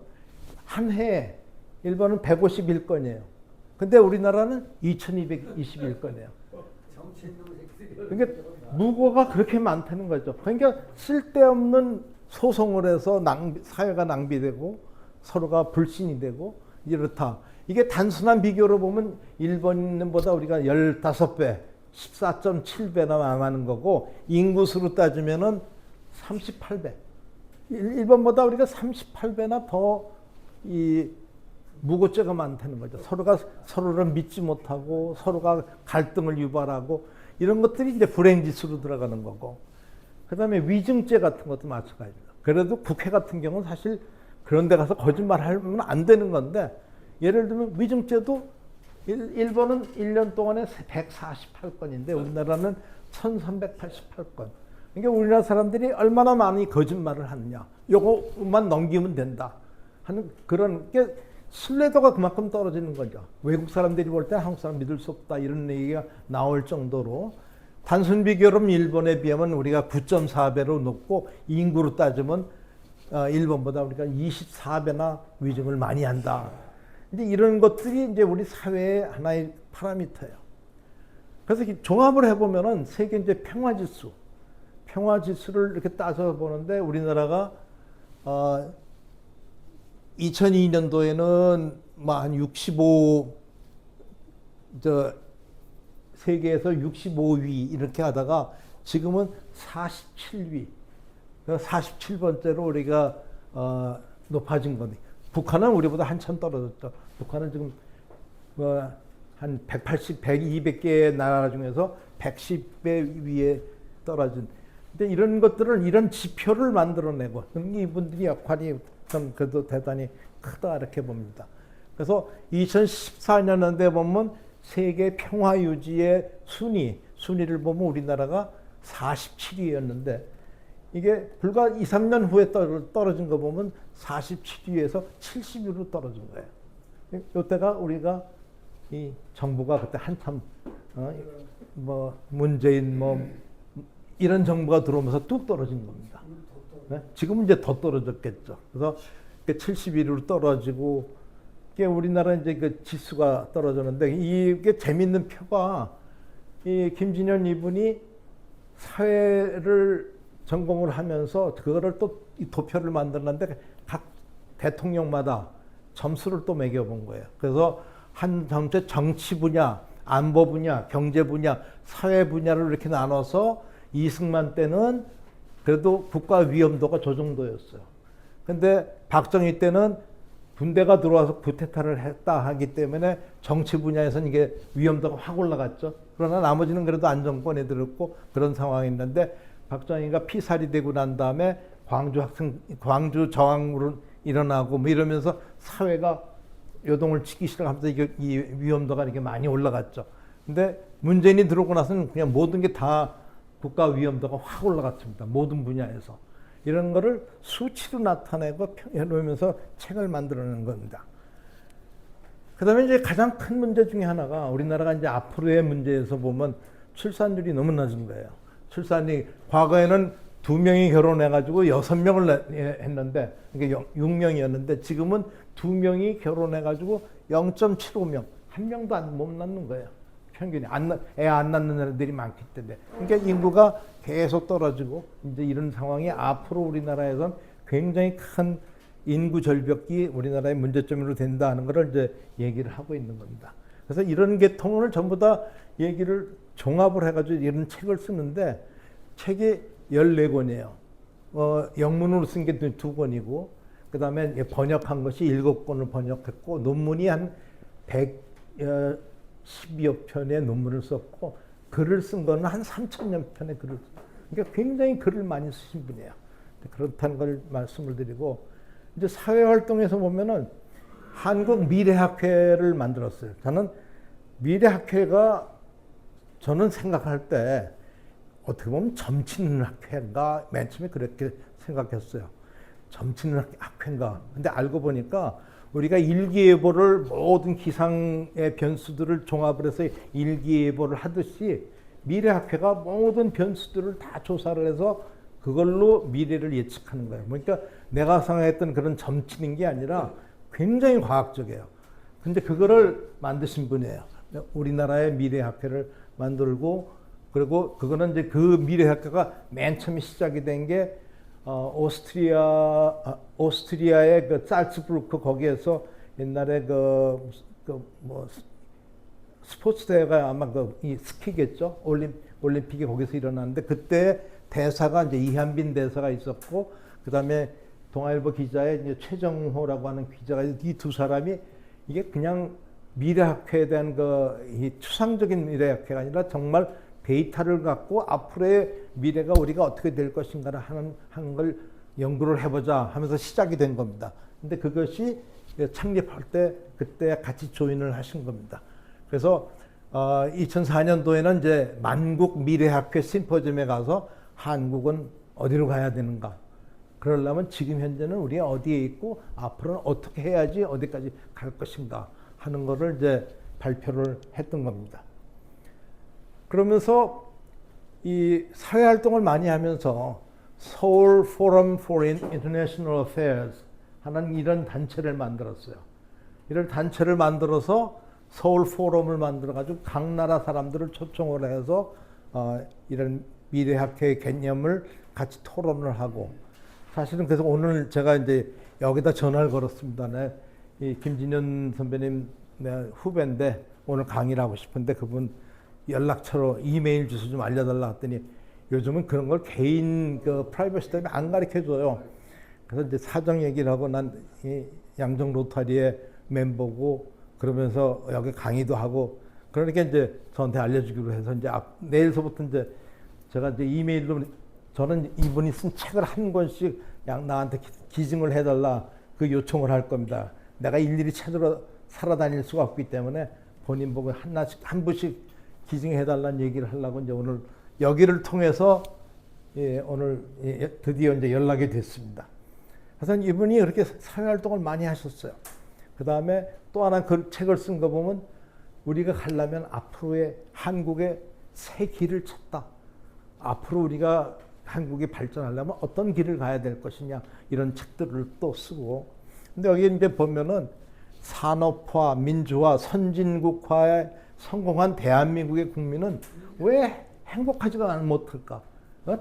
한 해에 일본은 151건이에요. 근데 우리나라는 2221건이에요. 그러니까 무고가 그렇게 많다는 거죠. 그러니까 쓸데없는 소송을 해서 사회가 낭비되고 서로가 불신이 되고 이렇다. 이게 단순한 비교로 보면 일본보다 우리가 15배, 14.7배나 많은 거고, 인구수로 따지면은 38배. 일본보다 우리가 38배나 더 이 무고죄가 많다는 거죠. 서로가 서로를 믿지 못하고 서로가 갈등을 유발하고 이런 것들이 이제 불행지수로 들어가는 거고, 그 다음에 위증죄 같은 것도 마찬가지입니다. 그래도 국회 같은 경우는 사실 그런 데 가서 거짓말 하면 안 되는 건데, 예를 들면 위증죄도 일본은 1년 동안에 148건인데 우리나라는 1388건. 그러니까 우리나라 사람들이 얼마나 많이 거짓말을 하느냐, 요거만 넘기면 된다 하는 그런 게 신뢰도가 그만큼 떨어지는 거죠. 외국 사람들이 볼 때 한국 사람 믿을 수 없다 이런 얘기가 나올 정도로, 단순 비교로 일본에 비하면 우리가 9.4배로 높고, 인구로 따지면 일본보다 우리가 24배나 위증을 많이 한다. 근데 이런 것들이 이제 우리 사회의 하나의 파라미터예요. 그래서 종합을 해보면은 세계 이제 평화지수를 이렇게 따져보는데, 우리나라가 2002년도에는 한 세계에서 65위 이렇게 하다가 지금은 47위, 47번째로 우리가 높아진 겁니다. 북한은 우리보다 한참 떨어졌죠. 북한은 지금 한 180, 100, 200개의 나라 중에서 110배 위에 떨어진. 근데 이런 것들을, 이런 지표를 만들어내고, 이분들이 역할이 좀 그래도 대단히 크다 이렇게 봅니다. 그래서 2014년도에 보면 세계 평화 유지의 순위를 보면 우리나라가 47위였는데, 이게 불과 2, 3년 후에 떨어진 거 보면 47위에서 70위로 떨어진 거예요. 이때가 우리가 이 정부가 그때 한참 문재인 이런 정부가 들어오면서 뚝 떨어진 겁니다. 네? 지금은 이제 더 떨어졌겠죠. 그래서 71위로 떨어지고 이게 우리나라 이제 그 지수가 떨어졌는데 이게 재밌는 표가 이 김진현 이분이 사회를 전공을 하면서 그거를 또 이 도표를 만들었는데 각 대통령마다 점수를 또 매겨본 거예요. 그래서 한 점수 정치 분야, 안보 분야, 경제 분야, 사회 분야를 이렇게 나눠서 이승만 때는 그래도 국가 위험도가 저 정도였어요. 근데 박정희 때는 군대가 들어와서 쿠데타를 했다 하기 때문에 정치 분야에서는 이게 위험도가 확 올라갔죠. 그러나 나머지는 그래도 안정권에 들었고 그런 상황이었는데 박정희가 피살이 되고 난 다음에 광주 저항으로 일어나고 뭐 이러면서 사회가 요동을 치기 시작하면서 이게 이 위험도가 이렇게 많이 올라갔죠. 근데 문재인이 들어오고 나서는 그냥 모든 게 다 국가 위험도가 확 올라갔습니다. 모든 분야에서. 이런 거를 수치로 나타내고 해놓으면서 책을 만들어내는 겁니다. 그 다음에 이제 가장 큰 문제 중에 하나가 우리나라가 이제 앞으로의 문제에서 보면 출산율이 너무 낮은 거예요. 출산이 과거에는 2명이 결혼해가지고 6명을 했는데, 이게 6명이었는데 지금은 2명이 결혼해가지고 0.75명, 1명도 못 낳는 거예요. 평균이 애 안 낳는 애들이 많기 때문에. 그러니까 인구가 계속 떨어지고 이제 이런 상황이 앞으로 우리나라에선 굉장히 큰 인구 절벽이 우리나라의 문제점으로 된다는 것을 이제 얘기를 하고 있는 겁니다. 그래서 이런 계통을 전부 다 얘기를 종합을 해가지고 이런 책을 쓰는데 책이 14권이에요. 영문으로 쓴 게 2권이고 그 다음에 번역한 것이 7권을 번역했고 논문이 한 110여 편의 논문을 썼고 글을 쓴 거는 한 3,000여 편의 글을 그러니까 굉장히 글을 많이 쓰신 분이에요. 그렇다는 걸 말씀을 드리고 이제 사회활동에서 보면은 한국 미래학회를 만들었어요. 저는 미래학회가 저는 생각할 때 어떻게 보면 점치는 학회인가 맨 처음에 그렇게 생각했어요. 점치는 학회인가. 근데 알고 보니까 우리가 일기예보를 모든 기상의 변수들을 종합을 해서 일기예보를 하듯이 미래학회가 모든 변수들을 다 조사를 해서 그걸로 미래를 예측하는 거예요. 그러니까 내가 생각했던 그런 점치는 게 아니라 굉장히 과학적이에요. 근데 그거를 만드신 분이에요. 우리나라의 미래학회를 만들고 그리고 그거는 이제 그 미래학회가 맨 처음에 시작이 된 게 오스트리아의 그 살츠부르크 거기에서 옛날에 뭐 스포츠 대회가 아마 이 스키겠죠. 올림픽이 거기서 일어났는데 그때 대사가 이제 이한빈 대사가 있었고 그다음에 동아일보 기자의 이제 최정호라고 하는 기자가 이 두 사람이 이게 그냥 미래학회에 대한 이 추상적인 미래학회가 아니라 정말 데이터를 갖고 앞으로의 미래가 우리가 어떻게 될 것인가를 하는 걸 연구를 해보자 하면서 시작이 된 겁니다. 근데 그것이 창립할 때 그때 같이 조인을 하신 겁니다. 그래서 2004년도에는 이제 만국 미래학회 심포지엄에 가서 한국은 어디로 가야 되는가? 그러려면 지금 현재는 우리가 어디에 있고 앞으로는 어떻게 해야지 어디까지 갈 것인가 하는 거를 이제 발표를 했던 겁니다. 그러면서 이 사회활동을 많이 하면서 서울 Forum for International Affairs 하는 이런 단체를 만들었어요. 이런 단체를 만들어서 서울 포럼을 만들어가지고 각 나라 사람들을 초청을 해서 이런 미래학회의 개념을 같이 토론을 하고 사실은 그래서 오늘 제가 이제 여기다 전화를 걸었습니다. 이 김진현 선배님 내 후배인데 오늘 강의를 하고 싶은데 그분 연락처로 이메일 주소 좀 알려달라 했더니 요즘은 그런 걸 개인 프라이버시 때문에 안 가르쳐줘요. 그래서 이제 사정 얘기를 하고 난 이 양정 로타리의 멤버고 그러면서 여기 강의도 하고 그러니까 이제 저한테 알려주기로 해서 이제 내일서부터 이제 제가 이제 이메일로 저는 이분이 쓴 책을 한 권씩 나한테 기증을 해달라 그 요청을 할 겁니다. 내가 일일이 찾으러 살아다닐 수가 없기 때문에 본인 보고 한 부씩 기증해달라는 얘기를 하려고 이제 오늘 여기를 통해서 오늘 드디어 이제 연락이 됐습니다. 그래서 이분이 그렇게 사회활동을 많이 하셨어요. 그 다음에 또 하나 그 책을 쓴 거 보면 우리가 가려면 앞으로의 한국의 새 길을 찾다. 앞으로 우리가 한국이 발전하려면 어떤 길을 가야 될 것이냐 이런 책들을 또 쓰고. 근데 여기 이제 보면은 산업화, 민주화, 선진국화에 성공한 대한민국의 국민은 왜 행복하지가 못할까?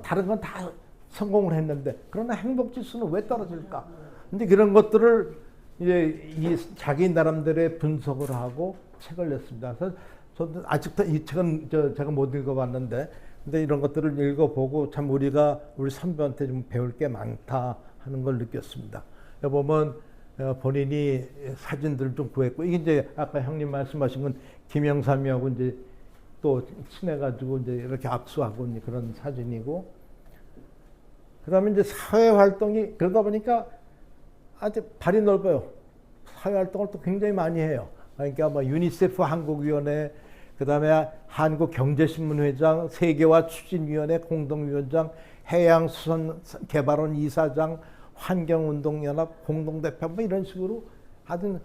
다른 건 다 성공을 했는데 그러나 행복 지수는 왜 떨어질까? 근데 그런 것들을 이제 이 자기 나름대로의 분석을 하고 책을 냈습니다. 그래서 저도 아직도 이 책은 제가 못 읽어봤는데, 근데 이런 것들을 읽어보고 참 우리가 우리 선배한테 좀 배울 게 많다 하는 걸 느꼈습니다. 여기 보면 본인이 사진들을 좀 구했고, 이게 이제 아까 형님 말씀하신 건 김영삼이하고 이제 또 친해가지고 이제 이렇게 악수하고 이제 그런 사진이고, 그다음에 이제 사회 활동이 그러다 보니까 아주 발이 넓어요. 사회 활동을 또 굉장히 많이 해요. 그러니까 뭐 유니세프 한국위원회, 그다음에 한국경제신문회장, 세계화 추진위원회 공동위원장, 해양수산개발원 이사장, 환경운동연합 공동대표 뭐 이런 식으로 아주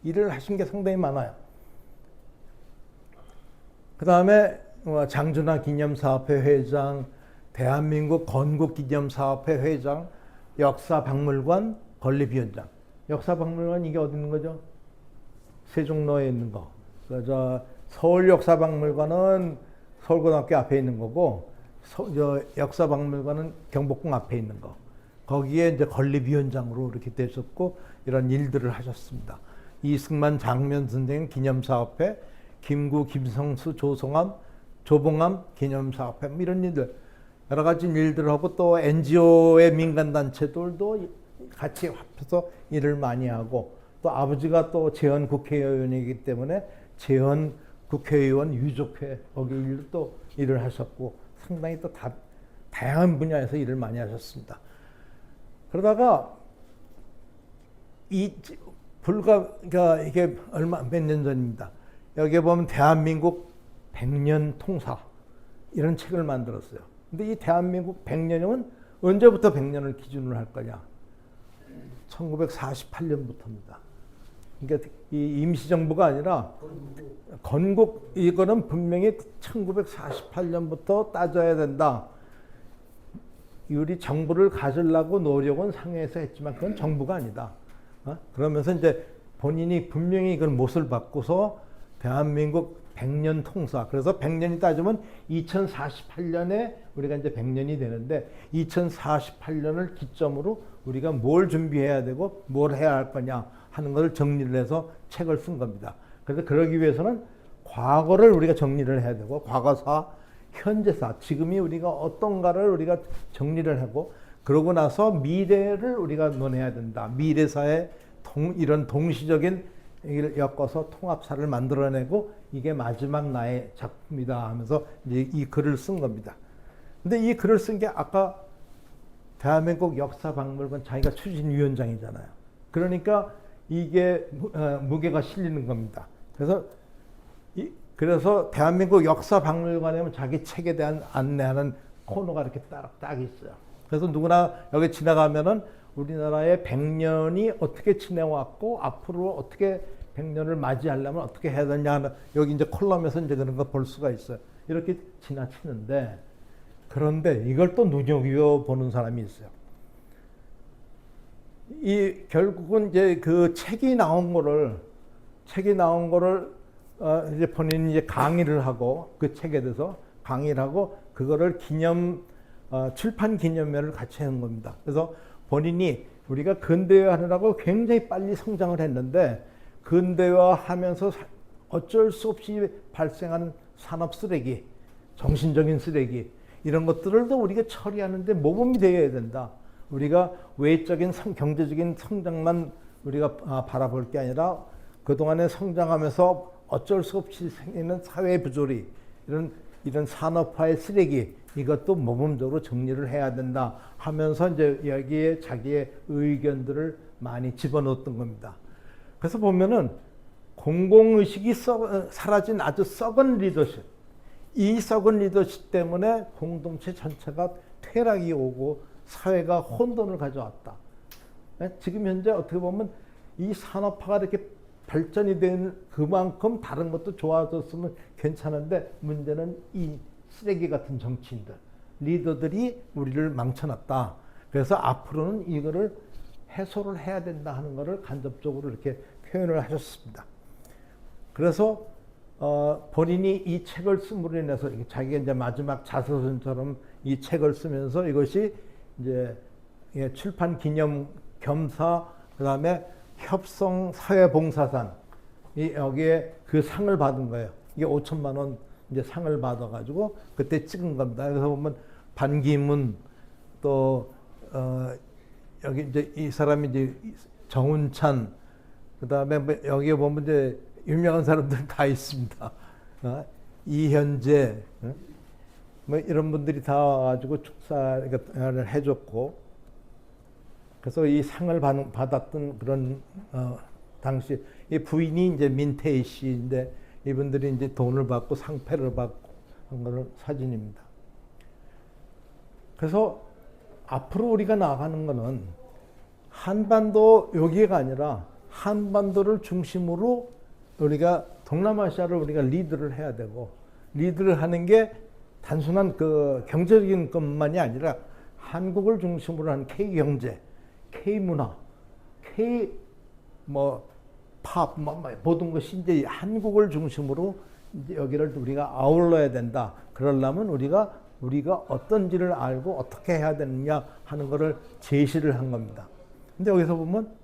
일을 하신 게 상당히 많아요. 그다음에 장준하 기념사업회 회장, 대한민국 건국기념사업회 회장, 역사박물관 건립위원장. 역사박물관 이게 어디 있는 거죠? 세종로에 있는 거. 그래서 서울역사박물관은 서울고등학교 앞에 있는 거고, 역사박물관은 경복궁 앞에 있는 거. 거기에 이제 건립위원장으로 이렇게 되셨고 이런 일들을 하셨습니다. 이승만 장면 선생 기념사업회, 김구, 김성수, 조봉암 기념사업회 뭐 이런 일들, 여러 가지 일들을 하고 또 NGO의 민간단체들도 같이 합해서 일을 많이 하고, 또 아버지가 또 재헌 국회의원이기 때문에 재헌 국회의원 유족회 거기 일도 또 일을 하셨고, 상당히 또 다양한 분야에서 일을 많이 하셨습니다. 그러다가 그러니까 이게 몇 년 전입니다. 여기에 보면 대한민국 100년 통사 이런 책을 만들었어요. 근데 이 대한민국 100년이면 언제부터 100년을 기준으로 할 거냐? 1948년부터입니다. 그러니까 이 임시정부가 아니라 건국, 이거는 분명히 1948년부터 따져야 된다. 우리 정부를 가지려고 노력은 상해에서 했지만 그건 정부가 아니다. 그러면서 이제 본인이 분명히 이걸 못을 받고서 대한민국 100년 통사, 그래서 100년이 따지면 2048년에 우리가 이제 100년이 되는데 2048년을 기점으로 우리가 뭘 준비해야 되고 뭘 해야 할 거냐 하는 것을 정리를 해서 책을 쓴 겁니다. 그래서 그러기 위해서는 과거를 우리가 정리를 해야 되고, 과거사, 현재사, 지금이 우리가 어떤가를 우리가 정리를 하고, 그러고 나서 미래를 우리가 논해야 된다. 미래사의 이런 동시적인 을 엮어서 통합사를 만들어내고 이게 마지막 나의 작품이다 하면서 이제 이 글을 쓴 겁니다. 근데 이 글을 쓴 게 아까 대한민국 역사박물관 자기가 추진위원장이잖아요. 그러니까 이게 무게가 실리는 겁니다. 그래서 대한민국 역사박물관에 자기 책에 대한 안내하는 코너가 이렇게 딱 있어요. 그래서 누구나 여기 지나가면은 우리나라의 100년이 어떻게 지내왔고 앞으로 어떻게 100년을 맞이하려면 어떻게 해야 되냐 하는, 여기 이제 콜럼에서 이제 그런 거 볼 수가 있어요. 이렇게 지나치는데, 그런데 이걸 또 눈여겨 보는 사람이 있어요. 결국은 이제 그 책이 나온 거를 이제 본인이 이제 강의를 하고, 그 책에 대해서 강의를 하고 그거를 출판 기념회를 같이 한 겁니다. 그래서 본인이 우리가 근대화하느라고 굉장히 빨리 성장을 했는데, 근대화하면서 어쩔 수 없이 발생하는 산업 쓰레기, 정신적인 쓰레기, 이런 것들을 우리가 처리하는데 모범이 되어야 된다. 우리가 외적인 경제적인 성장만 우리가 바라볼 게 아니라 그동안에 성장하면서 어쩔 수 없이 생기는 사회 부조리, 이런 산업화의 쓰레기, 이것도 모범적으로 정리를 해야 된다 하면서 이제 여기에 자기의 의견들을 많이 집어넣었던 겁니다. 그래서 보면은 공공의식이 사라진 아주 썩은 리더십, 이 썩은 리더십 때문에 공동체 전체가 퇴락이 오고 사회가 혼돈을 가져왔다. 지금 현재 어떻게 보면 이 산업화가 이렇게 발전이 된 그만큼 다른 것도 좋아졌으면 괜찮은데, 문제는 이 쓰레기 같은 정치인들, 리더들이 우리를 망쳐놨다. 그래서 앞으로는 이거를 해소를 해야 된다 하는 것을 간접적으로 이렇게 표현을 하셨습니다. 그래서 본인이 이 책을 씀으로 인해서 자기가 이제 마지막 자서전처럼 이 책을 쓰면서 이것이 이제 출판 기념 겸사 그다음에 협성 사회봉사상 여기에 그 상을 받은 거예요. 이게 5천만 원 이제 상을 받아가지고 그때 찍은 겁니다. 그래서 보면 반기문 또 여기 이제 이 사람이 이제 정운찬 그다음에 뭐 여기에 보면 이제 유명한 사람들 다 있습니다. 이현재 뭐 이런 분들이 다 와가지고 축사를 해줬고 그래서 이 상을 받았던 그런 당시 이 부인이 이제 민태희 씨인데 이분들이 이제 돈을 받고 상패를 받고 한 거는 사진입니다. 그래서 앞으로 우리가 나가는 거는 한반도 여기가 아니라 한반도를 중심으로 우리가 동남아시아를 우리가 리드를 해야 되고 리드를 하는 게 단순한 그 경제적인 것만이 아니라 한국을 중심으로 한 K 경제, K 문화, K 팝 모든 것이 이제 한국을 중심으로 이제 여기를 우리가 아울러야 된다. 그러려면 우리가 어떤지를 알고 어떻게 해야 되느냐 하는 것을 제시를 한 겁니다. 근데 여기서 보면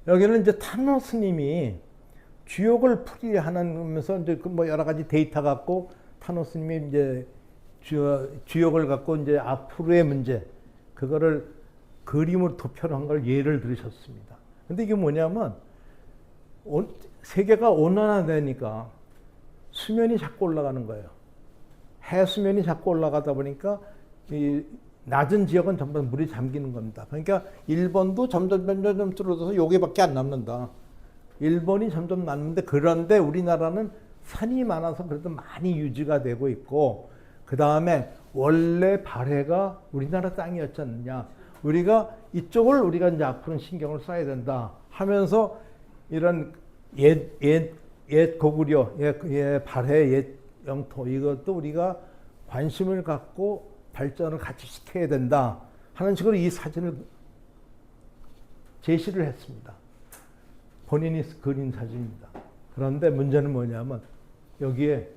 여기는 이제 탄노 스님이 주역을 풀이하면서 이제 뭐 여러 가지 데이터 갖고 탄노 스님이 이제 주역을 갖고 이제 앞으로의 문제 그거를 그림으로 도표를 한 걸 예를 들으셨습니다. 근데 이게 뭐냐면 세계가 온난화되니까 수면이 자꾸 올라가는 거예요. 해수면이 자꾸 올라가다 보니까 이 낮은 지역은 전부 물이 잠기는 겁니다. 그러니까 일본도 점점 줄어들어서 여기밖에 안 남는다. 일본이 점점 남는데 그런데 우리나라는 산이 많아서 그래도 많이 유지가 되고 있고 그 다음에 원래 발해가 우리나라 땅이었지 않느냐. 우리가 이쪽을 우리가 이제 앞으로는 신경을 써야 된다 하면서 이런 옛 고구려, 옛 발해, 옛 영토 이것도 우리가 관심을 갖고 발전을 같이 시켜야 된다 하는 식으로 이 사진을 제시를 했습니다. 본인이 그린 사진입니다. 그런데 문제는 뭐냐면 여기에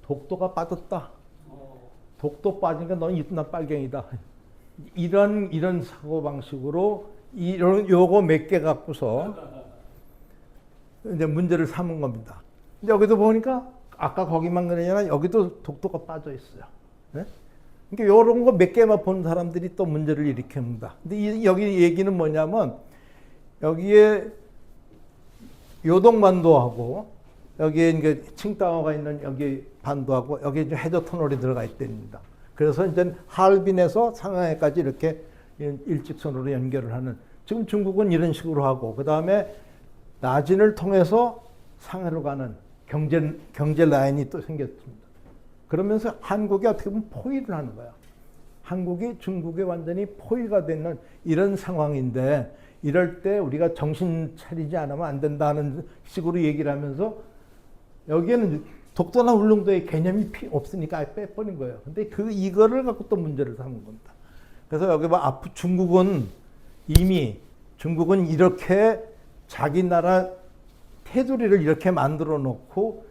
독도가 빠졌다. 독도 빠지니까 넌 이딴 빨갱이다. 이런 사고 방식으로 요거 몇 개 갖고서 이제 문제를 삼은 겁니다. 근데 여기도 보니까 아까 거기만 그러냐 여기도 독도가 빠져 있어요. 네? 그러니까 이런 거 몇 개만 본 사람들이 또 문제를 일으킵니다. 근데 여기 얘기는 뭐냐면 여기에 요동반도하고 여기에 이제 칭다오가 있는 여기 반도하고 여기 이제 해저 터널이 들어가 있답니다. 그래서 이제 하얼빈에서 상하이까지 이렇게 일직선으로 연결을 하는 지금 중국은 이런 식으로 하고 그 다음에 나진을 통해서 상해로 가는 경제 라인이 또 생겼습니다. 그러면서 한국이 어떻게 보면 포위를 하는 거야. 한국이 중국에 완전히 포위가 되는 이런 상황인데 이럴 때 우리가 정신 차리지 않으면 안 된다는 식으로 얘기를 하면서 여기에는 독도나 울릉도의 개념이 없으니까 아예 빼버린 거예요. 근데 이거를 갖고 또 문제를 삼은 겁니다. 그래서 여기 봐, 중국은 이렇게 자기 나라 테두리를 이렇게 만들어 놓고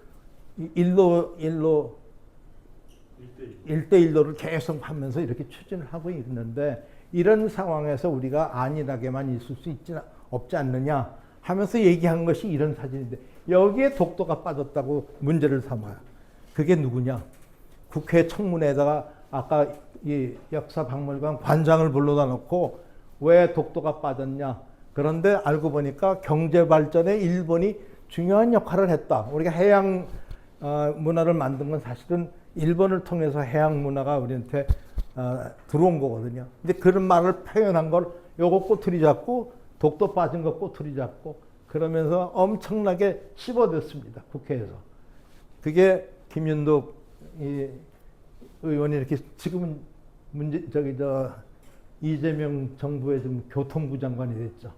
일대일로를 계속 하면서 이렇게 추진을 하고 있는데 이런 상황에서 우리가 안일하게만 있을 수 없지 않느냐 하면서 얘기한 것이 이런 사진인데 여기에 독도가 빠졌다고 문제를 삼아요. 그게 누구냐? 국회 청문회에다가 아까 이 역사박물관 관장을 불러다 놓고 왜 독도가 빠졌냐? 그런데 알고 보니까 경제 발전에 일본이 중요한 역할을 했다. 우리가 해양 문화를 만든 건 사실은 일본을 통해서 해양 문화가 우리한테 들어온 거거든요. 근데 그런 말을 표현한 걸 요거 꼬투리 잡고 독도 빠진 거 꼬투리 잡고 그러면서 엄청나게 씹어댔습니다. 국회에서. 그게 김윤덕 의원이 이렇게 지금은 이재명 정부의 좀 교통부 장관이 됐죠.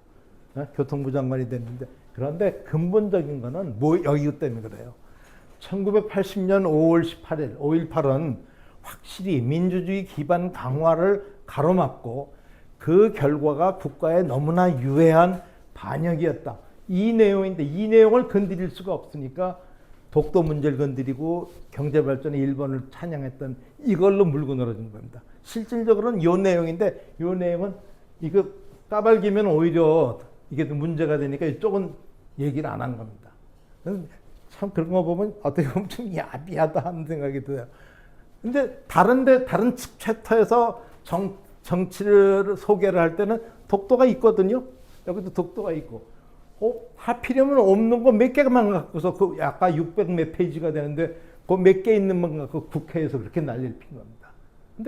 교통부 장관이 됐는데 그런데 근본적인 거는 여기 때문에 그래요. 1980년 5월 18일 5.18은 확실히 민주주의 기반 강화를 가로막고 그 결과가 국가에 너무나 유해한 반역이었다. 이 내용인데 이 내용을 건드릴 수가 없으니까 독도 문제를 건드리고 경제발전의 일본을 찬양했던 이걸로 물고 늘어진 겁니다. 실질적으로는 이 내용인데 이 내용은 이거 까발기면 오히려 이게 문제가 되니까 이쪽은 얘기를 안 한 겁니다. 참 그런 거 보면 어떻게 보면 좀 야비하다 하는 생각이 들어요. 근데 다른 챕터에서 정치를 소개를 할 때는 독도가 있거든요. 여기도 독도가 있고. 하필이면 없는 거 몇 개만 갖고서 그 아까 600 몇 페이지가 되는데 그 몇 개 있는 것 갖고 국회에서 그렇게 난리를 핀 겁니다.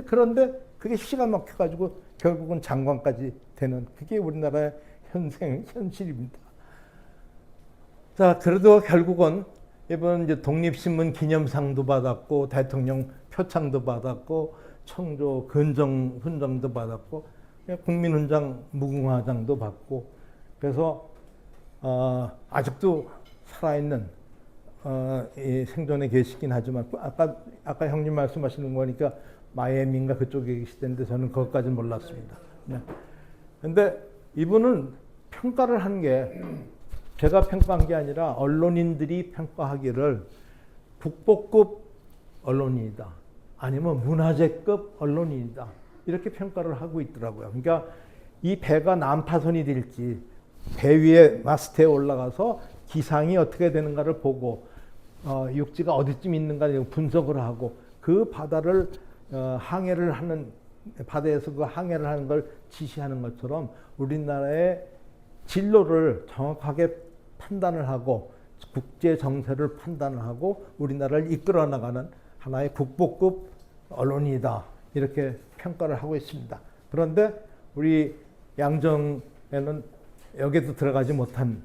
그런데 그게 시간 막혀가지고 결국은 장관까지 되는 그게 우리나라의 현실입니다. 자, 그래도 결국은 이번 이제 독립신문 기념상도 받았고 대통령 표창도 받았고 청조 훈장도 받았고 국민훈장 무궁화장도 받고 그래서 아직도 살아있는 이 생존에 계시긴 하지만 아까 형님 말씀하시는 거니까 마이애미인가 그쪽에 계시던데 저는 그것까지는 몰랐습니다. 그런데 이분은 평가를 한 게 제가 평가한 게 아니라 언론인들이 평가하기를 국보급 언론인이다. 아니면 문화재급 언론인이다. 이렇게 평가를 하고 있더라고요. 그러니까 이 배가 난파선이 될지 배 위에 마스트에 올라가서 기상이 어떻게 되는가를 보고 육지가 어디쯤 있는가 분석을 하고 그 바다를 항해를 하는 바다에서 그 항해를 하는 걸 지시하는 것처럼 우리나라의 진로를 정확하게 판단을 하고 국제 정세를 판단을 하고 우리나라를 이끌어 나가는 하나의 국보급 언론이다. 이렇게 평가를 하고 있습니다. 그런데 우리 양정에는 여기도 들어가지 못한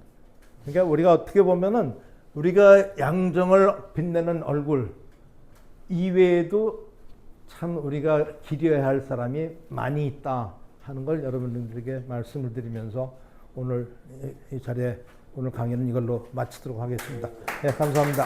그러니까 우리가 어떻게 보면은 우리가 양정을 빛내는 얼굴 이외에도 참 우리가 기려야 할 사람이 많이 있다 하는 걸 여러분들에게 말씀을 드리면서 오늘 이 자리에 오늘 강의는 이걸로 마치도록 하겠습니다. 네, 감사합니다.